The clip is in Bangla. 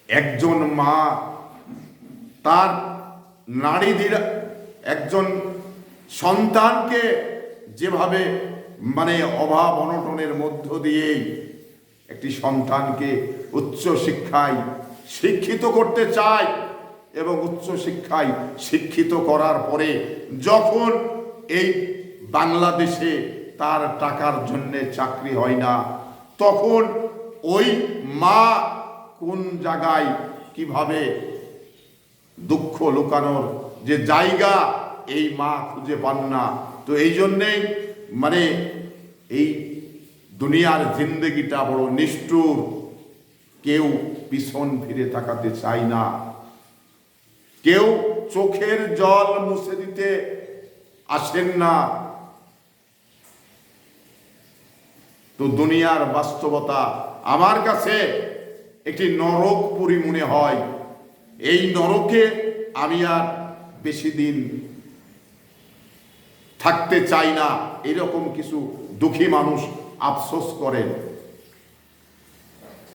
একজন মা তার নারীদের একজন সন্তানকে যেভাবে অভাব অনটনের মধ্য দিয়েই একটি সন্তানকে উচ্চ শিক্ষায় শিক্ষিত করতে চায় এবং উচ্চ শিক্ষায় শিক্ষিত করার পরে যখন এই বাংলাদেশে তার টাকার জন্যে চাকরি হয় না, তখন ওই মা কোন জায়গায় কিভাবে দুঃখ লুকানোর যে জায়গা এই মা খুঁজে পান না। তো এই জন্যেই এই দুনিয়ার জিন্দেগিটা বড় নিষ্ঠুর, কেউ পিছন ফিরে তাকাতে চায় না, কেউ চোখের জল মুছে দিতে আসেন না। তো দুনিয়ার বাস্তবতা আমার কাছে একটি নরকপুরী মনে হয়। এই নরকে আমি আর বেশি দিন থাকতে চাই না, এরকম কিছু দুঃখী মানুষ আফসোস করেন।